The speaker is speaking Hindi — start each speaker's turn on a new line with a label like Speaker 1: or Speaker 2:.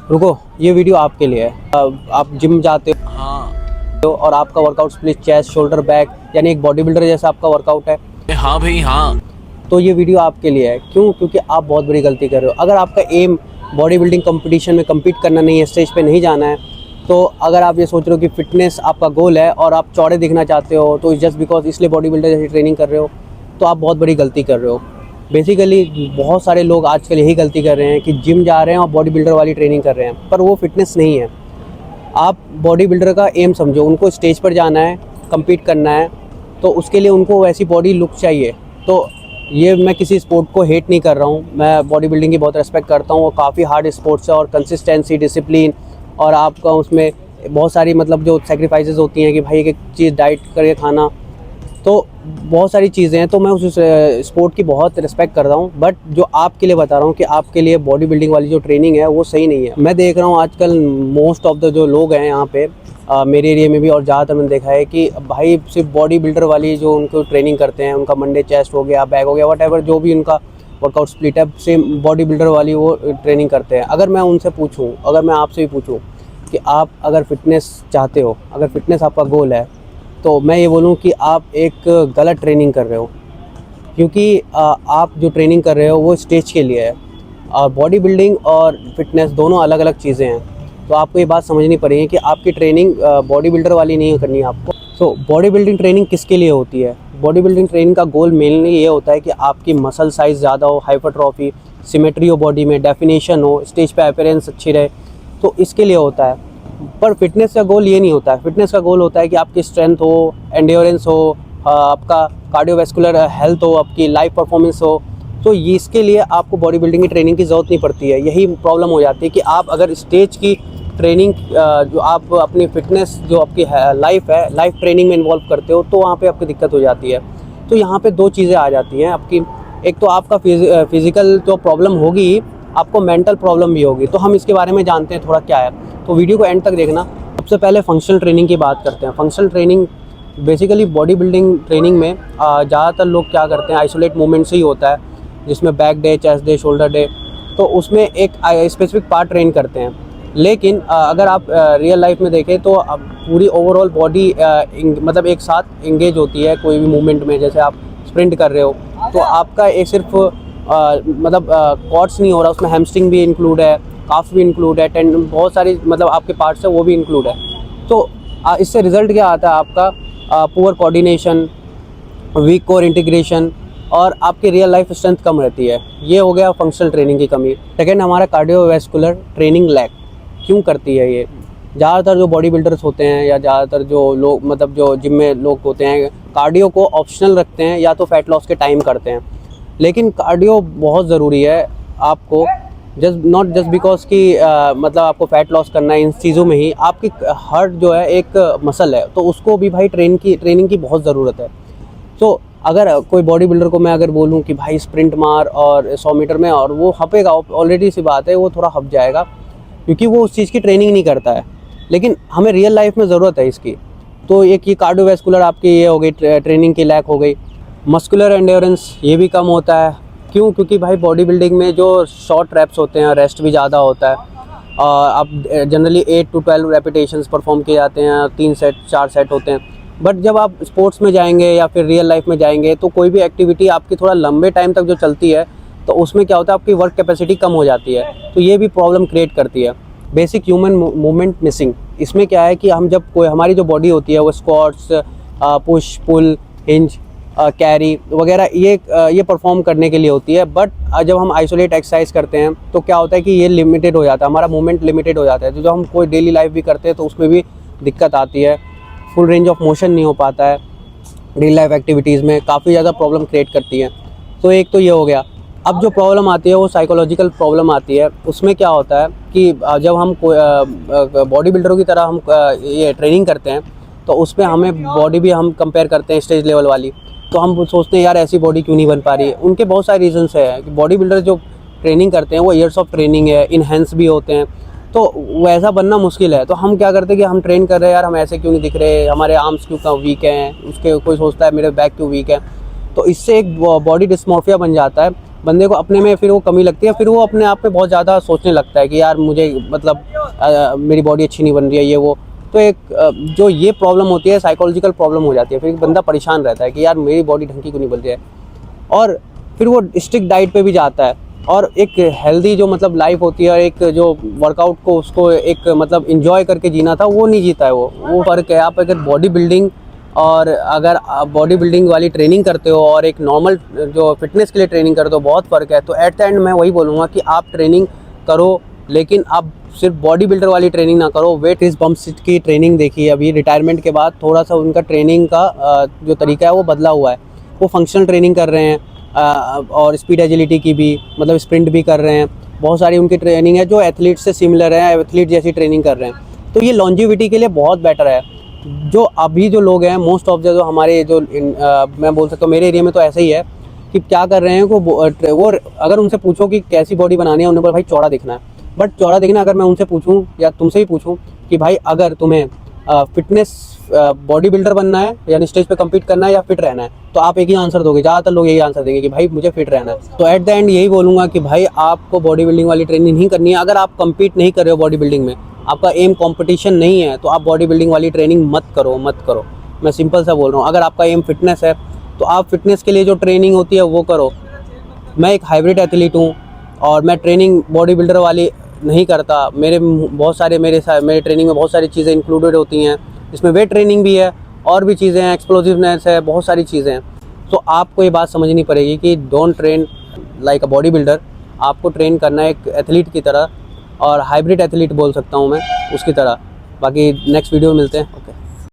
Speaker 1: रुको, ये वीडियो आपके लिए है। आप जिम जाते हो और आपका workout split chest shoulder back यानी एक बॉडी बिल्डर जैसा आपका वर्कआउट है।
Speaker 2: हाँ भाई हाँ।
Speaker 1: तो ये वीडियो आपके लिए है। क्यों? क्योंकि आप बहुत बड़ी गलती कर रहे हो। अगर आपका एम बॉडी बिल्डिंग कंपटीशन में कम्पीट करना नहीं है, स्टेज पे नहीं जाना है, तो अगर आप ये सोच रहे हो कि फिटनेस आपका गोल है और आप चौड़े दिखना चाहते हो तो जस्ट बिकॉज इसलिए बॉडी बिल्डर जैसी ट्रेनिंग कर रहे हो, तो आप बहुत बड़ी गलती कर रहे हो। बेसिकली बहुत सारे लोग आजकल यही गलती कर रहे हैं कि जिम जा रहे हैं और बॉडी बिल्डर वाली ट्रेनिंग कर रहे हैं, पर वो फिटनेस नहीं है। आप बॉडी बिल्डर का एम समझो, उनको स्टेज पर जाना है, कम्पीट करना है, तो उसके लिए उनको वैसी बॉडी लुक चाहिए। तो ये मैं किसी स्पोर्ट को हेट नहीं कर रहा हूँ, मैं बॉडी बिल्डिंग की बहुत रिस्पेक्ट करता हूँ। वो काफ़ी हार्ड स्पोर्ट्स है और कंसिस्टेंसी, डिसिप्लिन और आपका उसमें बहुत सारी मतलब जो सेक्रीफाइसेस होती हैं कि भाई एक चीज़ डाइट करके खाना, तो बहुत सारी चीज़ें हैं। तो मैं उस स्पोर्ट की बहुत रिस्पेक्ट कर रहा हूँ, बट जो आपके लिए बता रहा हूँ कि आपके लिए बॉडी बिल्डिंग वाली जो ट्रेनिंग है वो सही नहीं है। मैं देख रहा हूँ आजकल मोस्ट ऑफ द जो लोग हैं यहाँ पे मेरे एरिया में भी और ज़्यादातर मैंने देखा है कि भाई सिर्फ बॉडी बिल्डर वाली जो उनको ट्रेनिंग करते हैं, उनका मंडे चेस्ट हो गया, बैक हो गया, वट जो भी उनका वर्कआउट स्प्लिट है, सेम बॉडी बिल्डर वाली वो ट्रेनिंग करते हैं। अगर मैं उनसे पूछूँ, अगर मैं आपसे भी पूछूँ कि आप अगर फिटनेस चाहते हो, अगर फिटनेस आपका गोल है, तो मैं ये बोलूँ कि आप एक गलत ट्रेनिंग कर रहे हो। क्योंकि आप जो ट्रेनिंग कर रहे हो वो स्टेज के लिए है और बॉडी बिल्डिंग और फिटनेस दोनों अलग अलग चीज़ें हैं। तो आपको ये बात समझनी पड़ेगी कि आपकी ट्रेनिंग बॉडी बिल्डर वाली नहीं करनी है आपको। तो बॉडी बिल्डिंग ट्रेनिंग किसके लिए होती है? बॉडी बिल्डिंग ट्रेनिंग का गोल मेनली ये होता है कि आपकी मसल साइज़ ज़्यादा हो, हाइपरट्रॉफी, सिमेट्री हो बॉडी में, डेफिनेशन हो, स्टेज पे अपीयरेंस अच्छी रहे, तो इसके लिए होता है। पर फिटनेस का गोल ये नहीं होता है। फिटनेस का गोल होता है कि आपकी स्ट्रेंथ हो, एंड्योरेंस हो, आपका कार्डियोवैस्कुलर हेल्थ हो, आपकी लाइफ परफॉर्मेंस हो। तो ये इसके लिए आपको बॉडी बिल्डिंग की ट्रेनिंग की ज़रूरत नहीं पड़ती है। यही प्रॉब्लम हो जाती है कि आप अगर स्टेज की ट्रेनिंग जो आप अपनी फिटनेस जो आपकी लाइफ है, लाइफ ट्रेनिंग में इन्वॉल्व करते हो, तो वहाँ पे आपकी दिक्कत हो जाती है। तो यहाँ पे दो चीज़ें आ जाती हैं आपकी। एक तो आपका फिज़िकल जो प्रॉब्लम होगी, आपको मेंटल प्रॉब्लम भी होगी। तो हम इसके बारे में जानते हैं थोड़ा क्या है, तो वीडियो को एंड तक देखना। सबसे पहले फंक्शनल ट्रेनिंग की बात करते हैं। Functional training basically body building training में ज़्यादातर लोग क्या करते हैं, आइसोलेट मूवमेंट से ही होता है, जिसमें back day, chest day, shoulder day, तो उसमें एक स्पेसिफिक पार्ट ट्रेन करते हैं। लेकिन अगर आप रियल लाइफ में देखें तो पूरी ओवरऑल बॉडी मतलब एक साथ एंगेज होती है कोई भी मूवमेंट में। जैसे आप स्प्रिंट कर रहे हो तो आपका एक सिर्फ मतलब क्वाड्स नहीं हो रहा, उसमें हैमस्ट्रिंग भी इंक्लूड है, काफ भी इंक्लूड है, टेंडन, बहुत सारी मतलब आपके पार्ट्स है वो भी इंक्लूड है। तो इससे रिजल्ट क्या आता है आपका? Poor coordination, weak core integration और आपकी रियल लाइफ स्ट्रेंथ कम रहती है। ये हो गया फंक्शनल ट्रेनिंग की कमी। सेकेंड, हमारा कार्डियोवैस्कुलर ट्रेनिंग लैक क्यों करती है ये? ज़्यादातर जो बॉडी बिल्डर्स होते हैं या ज़्यादातर जो लोग मतलब जो जिम में लोग होते हैं, कार्डियो को ऑप्शनल रखते हैं या तो फैट लॉस के टाइम करते हैं। लेकिन कार्डियो बहुत ज़रूरी है आपको, नॉट जस्ट बिकॉज कि मतलब आपको फैट लॉस करना है। इन चीज़ों में ही आपकी हार्ट जो है एक मसल है, तो उसको भी भाई ट्रेनिंग की बहुत ज़रूरत है। तो अगर कोई बॉडी बिल्डर को मैं अगर बोलूं कि भाई स्प्रिंट मार और 100 मीटर में, और वो हपेगा, ऑलरेडी सी बात है, वो थोड़ा हप जाएगा क्योंकि वो उस चीज़ की ट्रेनिंग नहीं करता है। लेकिन हमें रियल लाइफ में ज़रूरत है इसकी। तो एक ये कार्डियोवैस्कुलर आपकी ये हो गई, ट्रेनिंग की लैक हो गई। मस्कुलर एंड्योरेंस ये भी कम होता है। क्यों? क्योंकि भाई बॉडी बिल्डिंग में जो शॉर्ट रैप्स होते हैं, रेस्ट भी ज़्यादा होता है। आप जनरली 8 to 12 रेपिटेशंस परफॉर्म किए जाते हैं, 3 सेट 4 सेट होते हैं। बट जब आप स्पोर्ट्स में जाएंगे या फिर रियल लाइफ में जाएंगे तो कोई भी एक्टिविटी आपकी थोड़ा लंबे टाइम तक जो चलती है, तो उसमें क्या होता है, आपकी वर्क कैपेसिटी कम हो जाती है। तो ये भी प्रॉब्लम क्रिएट करती है। Basic human movement missing. इसमें क्या है कि हम जब कोई हमारी जो बॉडी होती है वो स्क्वाट्स, पुश, पुल, हिंज, कैरी वगैरह ये परफॉर्म करने के लिए होती है। बट जब हम आइसोलेट एक्सरसाइज करते हैं तो क्या होता है कि ये लिमिटेड हो जाता है, हमारा मूवमेंट लिमिटेड हो जाता है। तो जब हम कोई डेली लाइफ भी करते हैं तो उसमें भी दिक्कत आती है, फुल रेंज ऑफ मोशन नहीं हो पाता है। डेली लाइफ एक्टिविटीज़ में काफ़ी ज़्यादा प्रॉब्लम क्रिएट करती है। तो एक तो ये हो गया। अब जो प्रॉब्लम आती है वो साइकोलॉजिकल प्रॉब्लम आती है। उसमें क्या होता है कि जब हम बॉडी बिल्डरों की तरह हम ये ट्रेनिंग करते हैं तो उसमें हमें बॉडी भी हम कंपेयर करते हैं स्टेज लेवल वाली। तो हम सोचते हैं यार ऐसी बॉडी क्यों नहीं बन पा रही है। उनके बहुत सारे रीजंस है कि बॉडी बिल्डर जो ट्रेनिंग करते हैं वो ईयर्स ऑफ ट्रेनिंग है, इनहेंस भी होते हैं, तो वैसा बनना मुश्किल है। तो हम क्या करते हैं कि हम ट्रेन कर रहे हैं, यार हम ऐसे क्यों नहीं दिख रहे, हमारे आर्म्स क्यों वीक हैं, उसके कोई सोचता है मेरे बैक क्यों वीक है। तो इससे एक बॉडी डिस्मॉर्फिया बन जाता है। बंदे को अपने में फिर वो कमी लगती है, फिर वो अपने आप पे बहुत ज़्यादा सोचने लगता है कि यार मुझे मतलब मेरी बॉडी अच्छी नहीं बन रही है ये वो। तो एक जो ये प्रॉब्लम होती है साइकोलॉजिकल प्रॉब्लम हो जाती है, फिर बंदा परेशान रहता है कि यार मेरी बॉडी ढंग की क्यों नहीं बन रही है, और फिर वो स्ट्रिक्ट डाइट पे भी जाता है। और एक हेल्दी जो मतलब लाइफ होती है, एक जो वर्कआउट को उसको एक मतलब इंजॉय करके जीना था वो नहीं जीता है वो फ़र्क है। आप अगर बॉडी बिल्डिंग और अगर बॉडी बिल्डिंग वाली ट्रेनिंग करते हो और एक नॉर्मल जो फिटनेस के लिए ट्रेनिंग करते हो, बहुत फ़र्क है। तो एट द एंड मैं वही बोलूँगा कि आप ट्रेनिंग करो, लेकिन आप सिर्फ बॉडी बिल्डर वाली ट्रेनिंग ना करो। वेट इस बम्प्स की ट्रेनिंग देखिए, अभी रिटायरमेंट के बाद थोड़ा सा उनका ट्रेनिंग का जो तरीका है वो बदला हुआ है। वो फंक्शनल ट्रेनिंग कर रहे हैं और स्पीड एजिलिटी की भी, मतलब स्प्रिंट भी कर रहे हैं। बहुत सारी उनकी ट्रेनिंग है जो एथलीट से सिमिलर है, एथलीट जैसी ट्रेनिंग कर रहे हैं। तो ये लॉन्जिविटी के लिए बहुत बेटर है। जो अभी जो लोग हैं मोस्ट ऑफ द जो हमारे जो मैं बोल सकता हूँ मेरे एरिया में तो ऐसा ही है कि क्या कर रहे हैं वो अगर उनसे पूछो कि कैसी बॉडी बनानी है, उन्हें बोला भाई चौड़ा दिखना है। बट चौड़ा दिखना अगर मैं उनसे पूछूं या तुमसे ही पूछूं कि भाई अगर तुम्हें फिटनेस बॉडी बिल्डर बनना है यानी स्टेज पे कम्पीट करना है या फिट रहना है, तो आप एक ही आंसर दोगे। ज़्यादातर लोग यही आंसर देंगे कि भाई मुझे फिट रहना है। तो एट द एंड यही बोलूँगा कि भाई आपको बॉडी बिल्डिंग वाली ट्रेनिंग नहीं करनी है। अगर आप कम्पीट नहीं कर रहे हो बॉडी बिल्डिंग में, आपका एम कॉम्पिटिशन नहीं है, तो आप बॉडी बिल्डिंग वाली ट्रेनिंग मत करो। मैं सिंपल सा बोल रहा हूँ। अगर आपका एम फिटनेस है तो आप फिटनेस के लिए जो ट्रेनिंग होती है वो करो। मैं एक हाइब्रिड एथलीट हूँ और मैं ट्रेनिंग बॉडी बिल्डर वाली नहीं करता। मेरे ट्रेनिंग में बहुत सारी चीज़ें इंक्लूडेड होती हैं, इसमें वेट ट्रेनिंग भी है और भी चीज़ें हैं, एक्सप्लोसिवनेस है, बहुत सारी चीज़ें हैं। तो आपको ये बात समझनी पड़ेगी कि don't train like a body builder, आपको ट्रेन करना है एक एथलीट की तरह, और हाइब्रिड एथलीट बोल सकता हूँ मैं उसकी तरह। बाकी नेक्स्ट वीडियो में मिलते हैं। ओके।